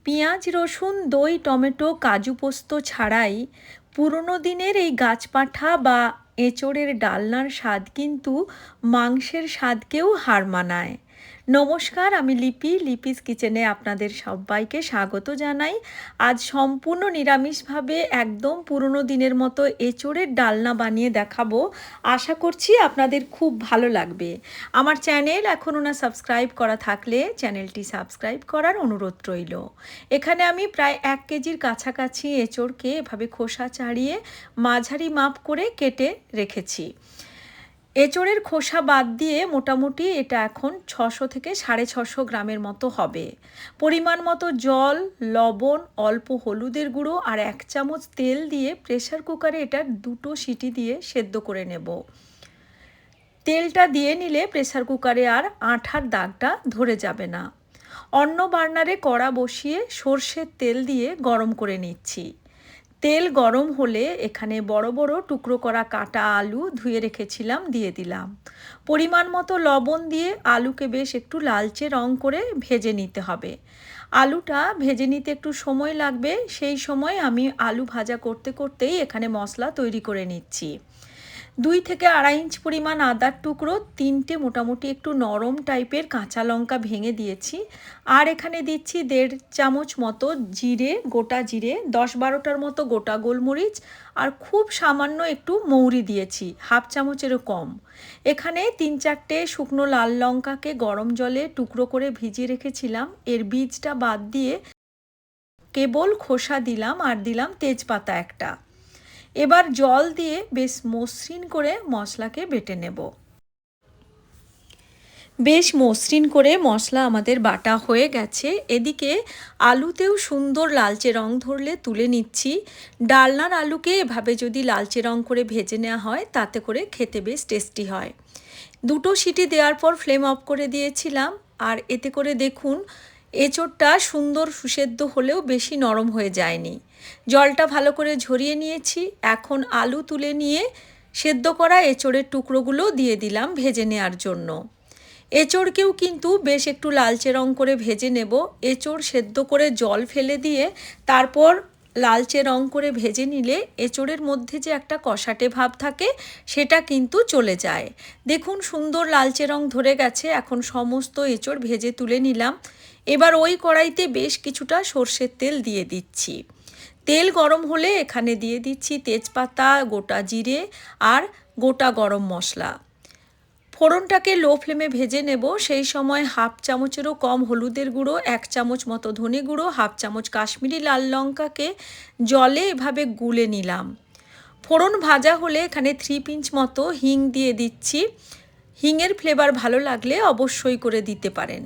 পেঁয়াজ রসুন দই টমেটো কাজু পোস্ত ছাড়াই পুরনো দিনের এই গাছপাঠা বা এঁচোড়ের ডালনার স্বাদ কিন্তু মাংসের স্বাদকেও হার মানায়। নমস্কার, আমি লিপিস কিচেনে আপনাদের সবাইকে স্বাগত জানাই। আজ সম্পূর্ণ নিরামিষভাবে একদম পুরনো দিনের মতো এঁচোড়ের ডালনা বানিয়ে দেখাবো। আশা করছি আপনাদের খুব ভালো লাগবে। আমার চ্যানেল এখনও না সাবস্ক্রাইব করা থাকলে চ্যানেলটি সাবস্ক্রাইব করার অনুরোধ রইল। এখানে আমি প্রায় 1 কেজির কাছাকাছি এঁচোড়কে এভাবে খোসা ছাড়িয়ে মাঝারি মাপ করে কেটে রেখেছি। এঁচোড়ের খোসা বাদ দিয়ে মোটামুটি এটা এখন 600 থেকে 650 গ্রামের মতো হবে। পরিমাণ মতো জল, লবণ, অল্প হলুদের গুঁড়ো আর 1 চামচ তেল দিয়ে প্রেসার কুকারে এটা 2টো সিটি দিয়ে সেদ্ধ করে নেব। তেলটা দিয়ে নিলে প্রেসার কুকারে আর আঠার দাগটা ধরে যাবে না। অন্য বার্নারে কড়া বসিয়ে সর্ষের তেল দিয়ে গরম করে নিচ্ছি। তেল গরম হলে এখানে বড় বড় টুকরো করা কাটা আলু ধুয়ে রেখেছিলাম দিয়ে দিলাম। পরিমাণ মতো লবণ দিয়ে আলুকে বেশ একটু লালচে রং করে ভেজে নিতে হবে। আলুটা ভেজে নিতে একটু সময় লাগবে, সেই সময় আমি আলু ভাজা করতে করতেই এখানে মশলা তৈরি করে নিচ্ছি। 2 থেকে 2.5 ইঞ্চ পরিমাণ আদার টুকরো, 3টে মোটামুটি একটু নরম টাইপের কাঁচা লঙ্কা ভেঙে দিয়েছি। আর এখানে দিচ্ছি 1.5 চামচ মতো জিরে, গোটা জিরে, 10-12টার মতো গোটা গোলমরিচ আর খুব সামান্য একটু মৌরি দিয়েছি, 1/2 চামচেরও কম। এখানে 3-4টে শুকনো লাল লঙ্কাকে গরম জলে টুকরো করে ভিজিয়ে রেখেছিলাম, এর বীজটা বাদ দিয়ে কেবল খোসা দিলাম আর দিলাম তেজপাতা একটা। এবার জল দিয়ে বেশ মসৃণ করে মশলাকে বেটে নেব। বেশ মসৃণ করে মশলা আমাদের বাটা হয়ে গেছে। এদিকে আলুতেও সুন্দর লালচে রং ধরলে তুলে নিচ্ছি। ডালনার আলুকে এভাবে যদি লালচে রং করে ভেজে নেওয়া হয় তাতে করে খেতে বেশ টেস্টি হয়। 2টো সিটি দেওয়ার পর ফ্লেম অফ করে দিয়েছিলাম। আর এতে করে দেখুন এঁচোড়টা সুন্দর সুসেদ্ধ হলেও বেশি নরম হয়ে যায়নি। জলটা ভালো করে ঝরিয়ে নিয়েছি। এখন আলু তুলে নিয়ে সেদ্ধ করা এঁচোড়ের টুকরোগুলো দিয়ে দিলাম ভেজে নেওয়ার জন্য। এঁচোড়কেও কিন্তু বেশ একটু লালচে রং করে ভেজে নেব। এঁচোড় সেদ্ধ করে জল ফেলে দিয়ে তারপর লালচে রং করে ভেজে নিলে এঁচোড়ের মধ্যে যে একটা কষাটে ভাব থাকে সেটা কিন্তু চলে যায়। দেখুন সুন্দর লালচে রং ধরে গেছে। এখন সমস্ত এঁচোড় ভেজে তুলে নিলাম। এবার ওই কড়াইতে বেশ কিছুটা সর্ষের তেল দিয়ে দিচ্ছি। তেল গরম হলে এখানে দিয়ে দিচ্ছি তেজপাতা, গোটা জিরে আর গোটা গরম মশলা। ফোড়নটাকে লো ফ্লেমে ভেজে নেব। সেই সময় 1/2 চামচেরও কম হলুদের গুঁড়ো, 1 চামচ মতো ধনে গুঁড়ো, 1/2 চামচ কাশ্মীরি লাল লঙ্কাকে জলে এভাবে গুলে নিলাম। ফোড়ন ভাজা হলে এখানে 3 পিঞ্চ মতো হিং দিয়ে দিচ্ছি। হিংয়ের ফ্লেভার ভালো লাগলে অবশ্যই করে দিতে পারেন।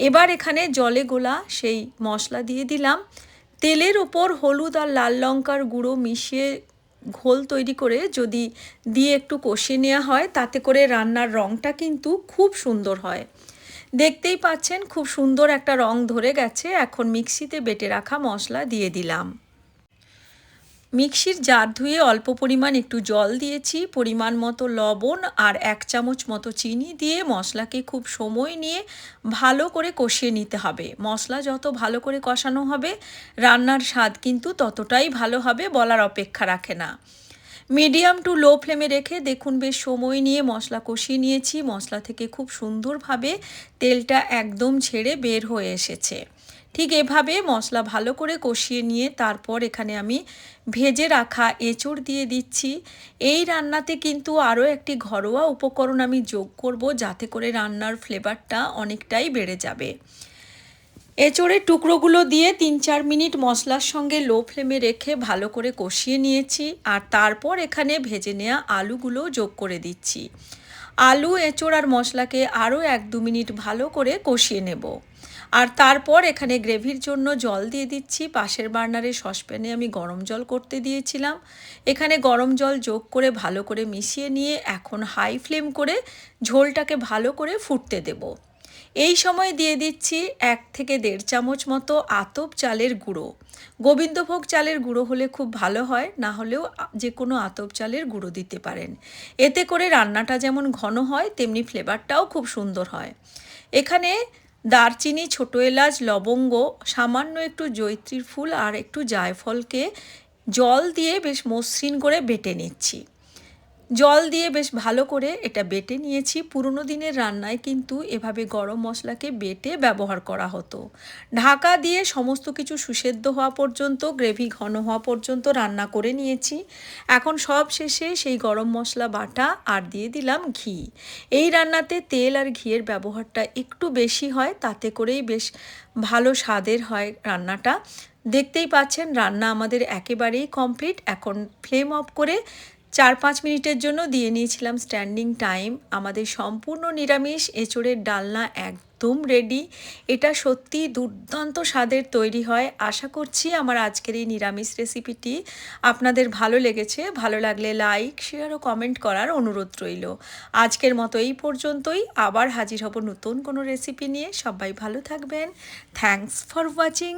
এবার এখানে জলে গোলা সেই মশলা দিয়ে দিলাম। তেলের ওপর হলুদ আর লাল লঙ্কার গুঁড়ো মিশিয়ে ঘোল তৈরি করে যদি দিয়ে একটু কষিয়ে নেওয়া হয় তাতে করে রান্নার রঙটা কিন্তু খুব সুন্দর হয়। দেখতেই পাচ্ছেন খুব সুন্দর একটা রং ধরে গেছে। এখন মিক্সিতে বেটে রাখা মশলা দিয়ে দিলাম। মিক্সির জার ধুয়ে অল্প পরিমাণ একটু জল দিয়েছি, পরিমাণ মতো লবণ আর 1 চামচ মতো চিনি দিয়ে মশলাকে খুব সময় নিয়ে ভালো করে কষিয়ে নিতে হবে। মশলা যত ভালো করে কষানো হবে রান্নার স্বাদ কিন্তু ততটাই ভালো হবে, বলার অপেক্ষা রাখে না। মিডিয়াম টু লো ফ্লেমে রেখে দেখুন বেশ সময় নিয়ে মশলা কষিয়ে নিয়েছি। মশলা থেকে খুব সুন্দরভাবে তেলটা একদম ছেড়ে বের হয়ে এসেছে। ঠিক এভাবে মশলা ভালো করে কষিয়ে নিয়ে তারপর এখানে আমি ভেজে রাখা এঁচোড় দিয়ে দিচ্ছি। এই রান্নাতে কিন্তু আরও একটি ঘরোয়া উপকরণ আমি যোগ করব যাতে করে রান্নার ফ্লেভারটা অনেকটাই বেড়ে যাবে। এঁচোড়ের টুকরোগুলো দিয়ে 3-4 মিনিট মশলার সঙ্গে লো ফ্লেমে রেখে ভালো করে কষিয়ে নিয়েছি। আর তারপর এখানে ভেজে নেওয়া আলুগুলো যোগ করে দিচ্ছি। আলু, এঁচোড় আর মশলাকে আরও 1-2 মিনিট ভালো করে কষিয়ে নেব। আর তারপর এখানে গ্রেভির জন্য জল দিয়ে দিচ্ছি। পাশের বার্নারে সসপ্যানে আমি গরম জল করতে দিয়েছিলাম। এখানে গরম জল যোগ করে ভালো করে মিশিয়ে নিয়ে এখন হাই ফ্লেম করে ঝোলটাকে ভালো করে ফুটতে দেব। এই সময় দিয়ে দিচ্ছি 1 থেকে 1.5 চামচ মতো আতপ চালের গুঁড়ো। গোবিন্দভোগ চালের গুঁড়ো হলে খুব ভালো হয়, না হলেও যে কোনো আতপ চালের গুঁড়ো দিতে পারেন। এতে করে রান্নাটা যেমন ঘন হয় তেমনি ফ্লেভারটাও খুব সুন্দর হয়। এখানে দারচিনি, ছোটো এলাচ, লবঙ্গ, সামান্য একটু জয়িত্রীর ফুল আর একটু জায়ফলকে জল দিয়ে বেশ মসৃণ করে বেটে নিচ্ছি। জল দিয়ে বেশ ভালো করে এটা বেটে নিয়েছি। পুরনো দিনের রান্নায় কিন্তু এভাবে গরম মশলাকে বেটে ব্যবহার করা হতো। ঢাকা দিয়ে সমস্ত কিছু সুসেদ্ধ হওয়া পর্যন্ত, গ্রেভি ঘন হওয়া পর্যন্ত রান্না করে নিয়েছি। এখন সব শেষে সেই গরম মশলা বাটা আর দিয়ে দিলাম ঘি। এই রান্নাতে তেল আর ঘিয়ের ব্যবহারটা একটু বেশি হয়, তাতে করেই বেশ ভালো স্বাদের হয় রান্নাটা। দেখতেই পাচ্ছেন রান্না আমাদের একেবারেই কমপ্লিট। এখন ফ্লেম অফ করে 4-5 মিনিটের জন্য দিয়ে নিয়েছিলাম স্ট্যান্ডিং টাইম। আমাদের সম্পূর্ণ নিরামিষ এঁচোড়ের ডালনা একদম রেডি। এটা সত্যি দুর্দান্ত স্বাদের তৈরি হয়। আশা করছি আমার আজকের এই নিরামিষ রেসিপিটি আপনাদের ভালো লেগেছে। ভালো লাগলে লাইক, শেয়ার ও কমেন্ট করার অনুরোধ রইল। আজকের মতো এই পর্যন্তই। আবার হাজির হব নতুন কোনো রেসিপি নিয়ে। সবাই ভালো থাকবেন। Thanks for watching.